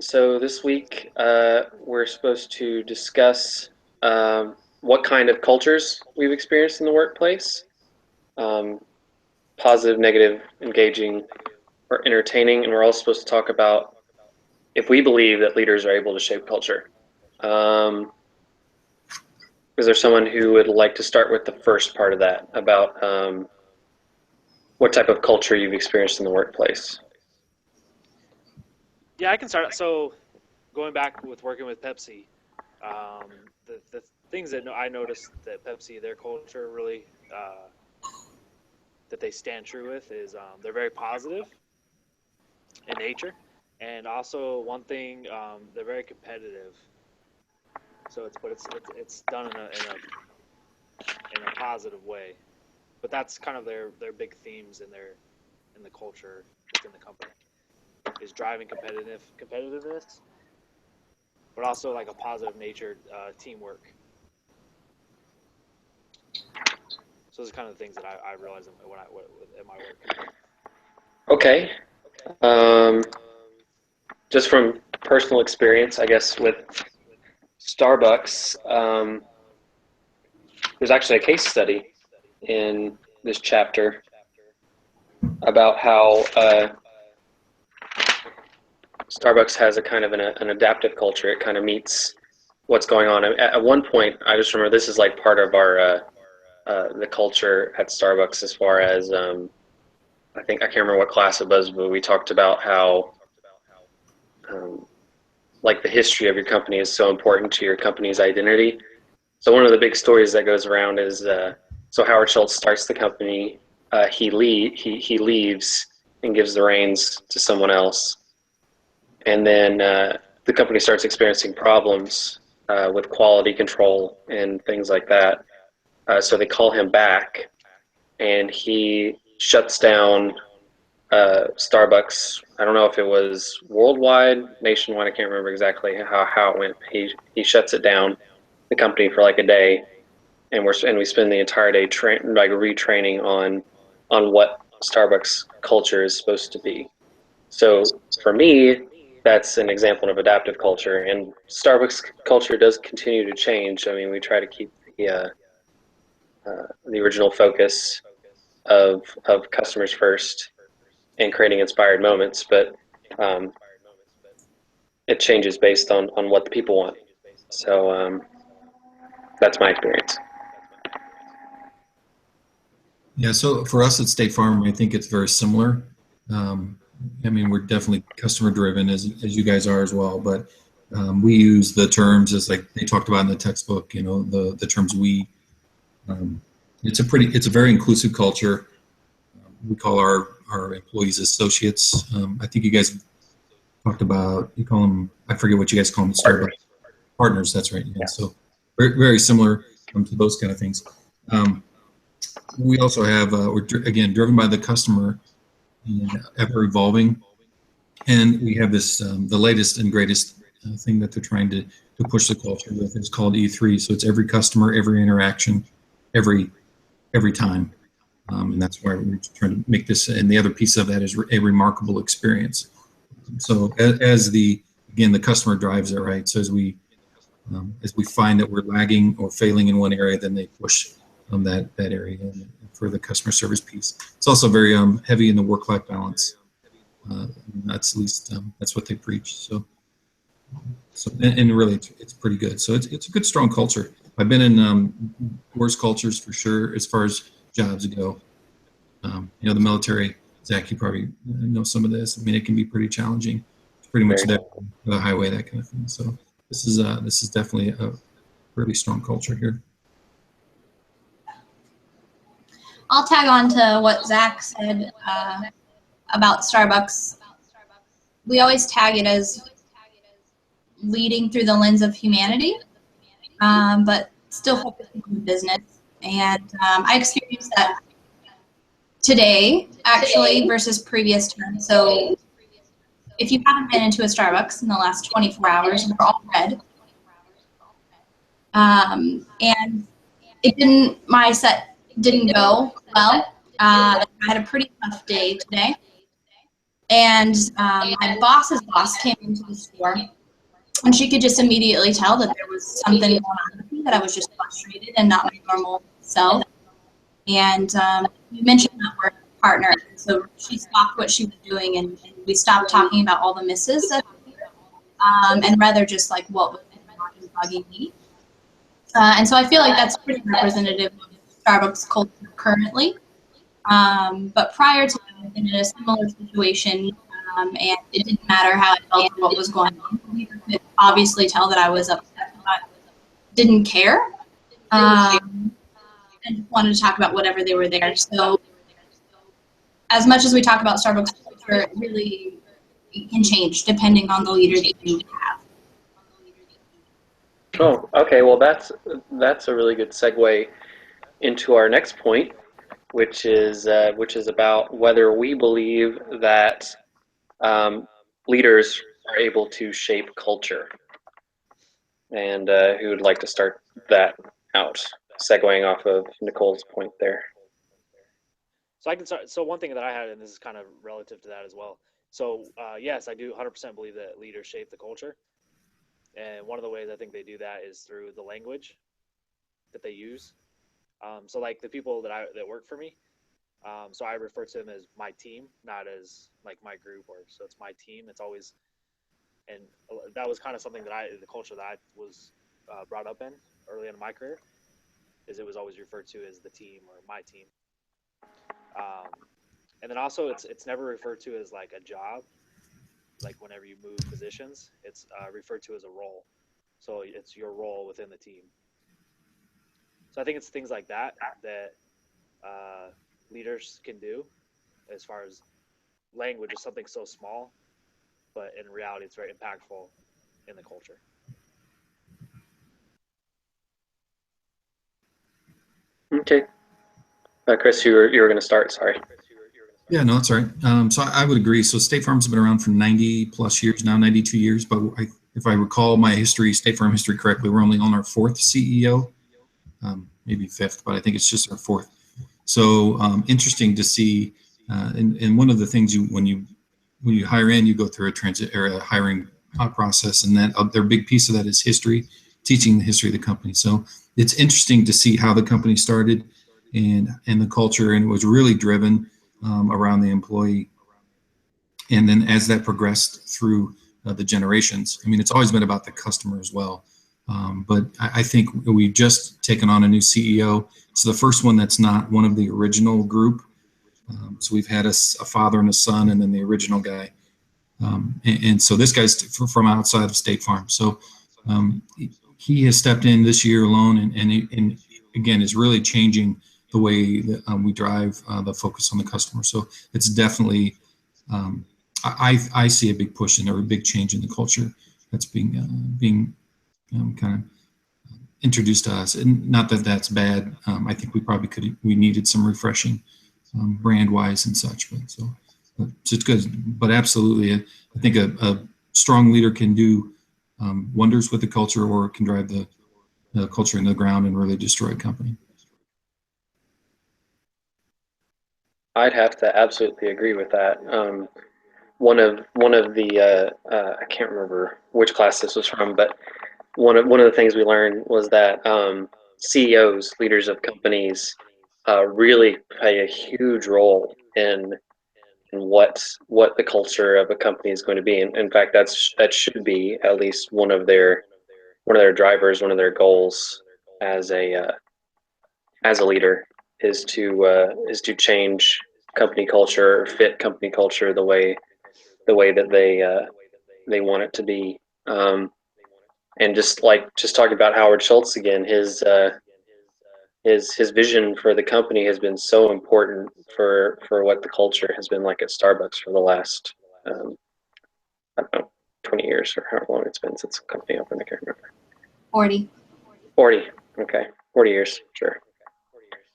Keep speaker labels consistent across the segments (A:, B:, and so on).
A: So this week we're supposed to discuss what kind of cultures we've experienced in the workplace, um, positive, negative, engaging, or entertaining, and we're also supposed to talk about if we believe that leaders are able to shape culture. Um, is there someone who would like to start with the first part of that about what type of culture you've experienced in the workplace?
B: Yeah, I can start. So, going back with working with Pepsi, um, the things that I noticed that Pepsi, their culture really that they stand true with is they're very positive in nature, and also one thing they're very competitive. So it's done in a positive way. But that's kind of their big themes in the culture within the company is driving competitiveness, but also like a positive natured teamwork. So those are kind of the things that I realize in my work.
A: Okay. Um, just from personal experience, I guess with Starbucks, there's actually a case study in this chapter about how Starbucks has a kind of an adaptive culture. It kind of meets what's going on. At one point, I just remember this is like part of our the culture at Starbucks as far as I can't remember what class it was, but we talked about how um, like the history of your company is so important to your company's identity. So one of the big stories that goes around is so Howard Schultz starts the company. He leaves and gives the reins to someone else, and then the company starts experiencing problems with quality control and things like that. So they call him back, and he shuts down Starbucks. I don't know if it was worldwide, nationwide. I can't remember exactly how it went. He shuts it down, the company for like a day, and we spend the entire day like retraining on what Starbucks culture is supposed to be. So for me, that's an example of adaptive culture, and Starbucks culture does continue to change. I mean, we try to keep the original focus of customers first and creating inspired moments, but um, it changes based on what the people want. So that's my experience.
C: Yeah, so for us at State Farm, I think it's very similar. Um, I mean, we're definitely customer driven as you guys are as well, but we use the terms as like they talked about in the textbook, you know, the terms we, um, it's a very inclusive culture. We call our employees associates. I think you guys talked about, you call them, I forget what you guys call them at Starbucks.
A: Partners.
C: Partners, that's right. Yeah,
A: Yeah.
C: so very similar to those kind of things. Um, we also have, again, driven by the customer and ever evolving. And we have this, the latest and greatest thing that they're trying to push the culture with is called E3. So it's every customer, every interaction, every time. And that's why we're trying to make this. And the other piece of that is a remarkable experience. So again, the customer drives it, right? So as we find that we're lagging or failing in one area, then they push that area for the customer service piece. It's also very heavy in the work-life balance. That's at least that's what they preach. And really, it's pretty good. So it's a good, strong culture. I've been in worse cultures for sure as far as jobs go. You know, the military. Zach, you probably know some of this. I mean, it can be pretty challenging. It's pretty much
A: Very.
C: that the highway, that kind of thing. So this is definitely a really strong culture here.
D: I'll tag on to what Zach said about Starbucks. We always tag it as leading through the lens of humanity, but still focusing on business. And I experienced that today, actually, versus previous times. So if you haven't been into a Starbucks in the last 24 hours, we're all red. And my set didn't go well. I had a pretty tough day today. And my boss's boss came into the store, and she could just immediately tell that there was something going on with me, that I was just frustrated and not my normal self. And you mentioned that we're partners, so she stopped what she was doing, and we stopped talking about all the misses, and rather just like what was bugging me. And so I feel like that's pretty representative of Starbucks culture currently. But prior to that, I've been in a similar situation, and it didn't matter how I felt or what was going on. You could obviously tell that I was upset, but didn't care, and just wanted to talk about whatever they were there. So as much as we talk about Starbucks culture, it really can change depending on the leader that you have.
A: Oh, okay. Well, that's a really good segue into our next point, which is about whether we believe that leaders are able to shape culture. And who would like to start that out, segueing off of Nicole's point there?
B: So I can start. So one thing that I had, and this is kind of relative to that as well. So yes, I do 100% believe that leaders shape the culture. And one of the ways I think they do that is through the language that they use. So like the people that work for me, so I refer to them as my team, not as like my group, or so it's my team. It's always, and that was kind of something that the culture that I was brought up in early in my career, is it was always referred to as the team or my team. And then also it's never referred to as like a job. Like whenever you move positions, it's referred to as a role. So it's your role within the team. So I think it's things like that leaders can do, as far as language is something so small, but in reality, it's very impactful in the culture.
A: Okay. Chris, you were going to start. Sorry.
C: Yeah, no, that's all right. So I would agree. So State Farm's been around for 90 plus years now, 92 years. But if I recall my history, State Farm history correctly, we're only on our fourth CEO, maybe fifth, but I think it's just our fourth. So interesting to see. And one of the things when you hire in, you go through a transit or a hiring process, and that their big piece of that is history, teaching the history of the company. So it's interesting to see how the company started and the culture, and it was really driven around the employee. And then as that progressed through the generations, I mean, it's always been about the customer as well. But I think we've just taken on a new CEO. It's the first one that's not one of the original group. So we've had a father and a son, and then the original guy. And so this guy's from outside of State Farm. So he has stepped in this year alone, and again, is really changing the way that we drive the focus on the customer. So it's definitely, I see a big push or a big change in the culture that's being kind of introduced to us. And not that that's bad. I think we needed some refreshing brand wise and such. But so it's good. But absolutely, I think a strong leader can do wonders with the culture, or can drive the culture into the ground and really destroy a company.
A: I'd have to absolutely agree with that. One of the I can't remember which class this was from, but one of the things we learned was that CEOs, leaders of companies, really play a huge role in what the culture of a company is going to be. And in fact, that should be at least one of their drivers, one of their goals as a leader, is to change company culture, fit company culture the way that they want it to be. And just talking about Howard Schultz again, his vision for the company has been so important for what the culture has been like at Starbucks for the last I don't know, 20 years, or however long it's been since the company opened. I can't remember.
D: 40.
A: 40. Okay, 40 years. Sure.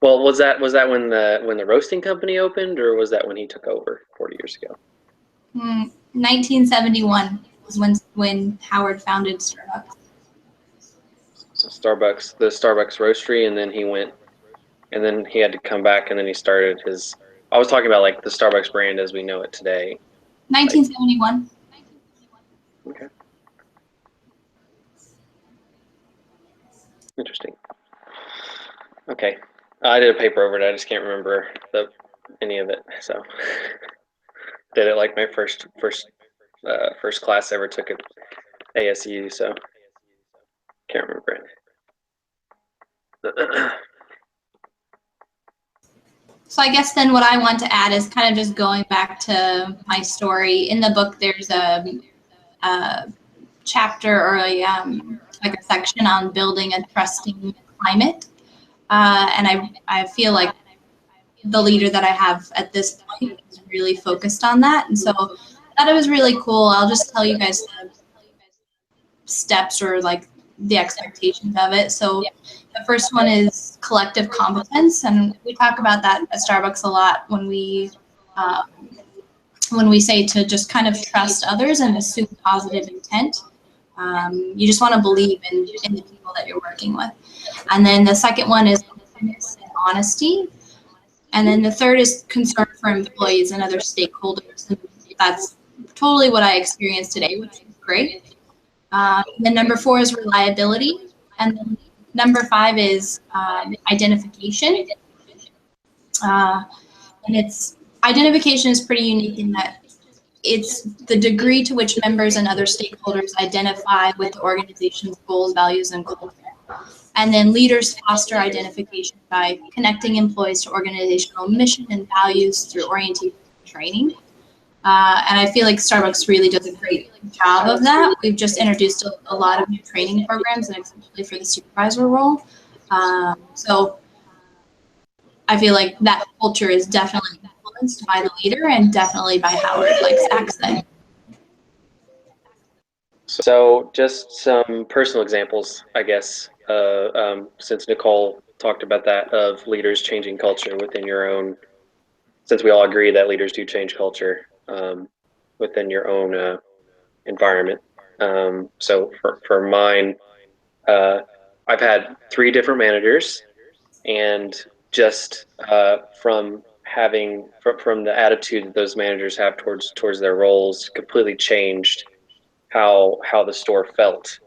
A: Well, was that when the roasting company opened, or was that when he took over 40 years ago?
D: 1971 was when Howard founded Starbucks.
A: So the Starbucks roastery, and then he had to come back, and then he started his. I was talking about like the Starbucks brand as we know it today.
D: 1971.
A: Okay. Interesting. Okay. I did a paper over it. I just can't remember any of it. So did it like my first class I ever took at ASU. So can't remember it.
D: So I guess then what I want to add is kind of just going back to my story. In the book, there's a chapter or like a section on building a trusting climate. And I feel like the leader that I have at this point is really focused on that. And so I thought it was really cool. I'll just tell you guys the steps or like the expectations of it. So the first one is collective competence, and we talk about that at Starbucks a lot when we say to just kind of trust others and assume positive intent. You just want to believe in the people that you're working with. And then the second one is openness and honesty. And then the third is concern for employees and other stakeholders. And that's totally what I experienced today, which is great. Then number 4 is reliability. And then number 5 is identification. And identification is pretty unique in that it's the degree to which members and other stakeholders identify with the organization's goals, values, and culture. And then leaders foster identification by connecting employees to organizational mission and values through orientation and training. And I feel like Starbucks really does a great job of that. We've just introduced a lot of new training programs, and especially for the supervisor role. So I feel like that culture is definitely influenced by the leader and definitely by Howard, like Zach said.
A: So just some personal examples, I guess, since Nicole talked about that, of leaders changing culture within your own, since we all agree that leaders do change culture within your own environment. So for mine, I've had 3 different managers, and just from the attitude that those managers have towards their roles completely changed how the store felt.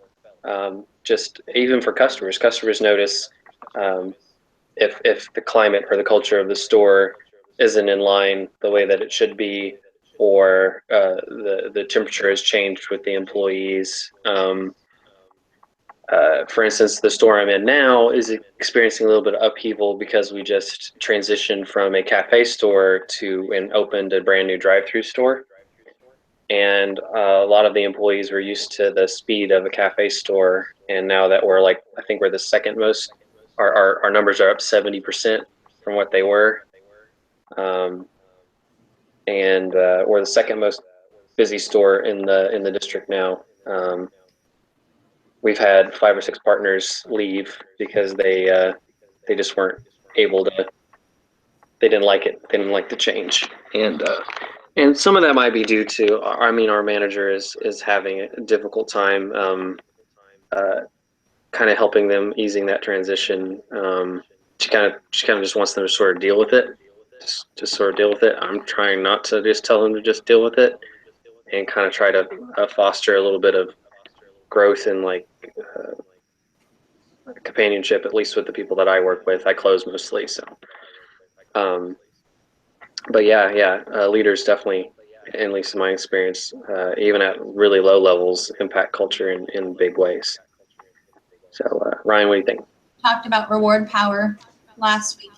A: Just even for customers notice if the climate or the culture of the store isn't in line the way that it should be, or the temperature has changed with the employees. For instance, the store I'm in now is experiencing a little bit of upheaval because we just transitioned from a cafe store and opened a brand new drive-through store. And a lot of the employees were used to the speed of a cafe store, and now that I think we're the second most, our numbers are up 70% from what they were, and we're the second most busy store in the district now. We've had 5 or 6 partners leave because they just weren't able to. They didn't like it. They didn't like the change, and some of that might be due to, our manager is having a difficult time kind of helping them, easing that transition. She kind of just wants them to sort of deal with it, just sort of deal with it. I'm trying not to just tell them to just deal with it, and kind of try to foster a little bit of growth and companionship, at least with the people that I work with. I close mostly, so. But leaders definitely, at least in my experience, even at really low levels, impact culture in big ways. So, Ryan, what do you think?
D: Talked about reward power last week,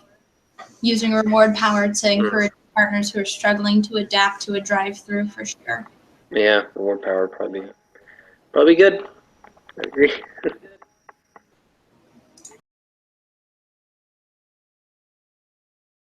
D: using reward power to encourage partners who are struggling to adapt to a drive-through, for sure.
A: Yeah, reward power probably good. I agree.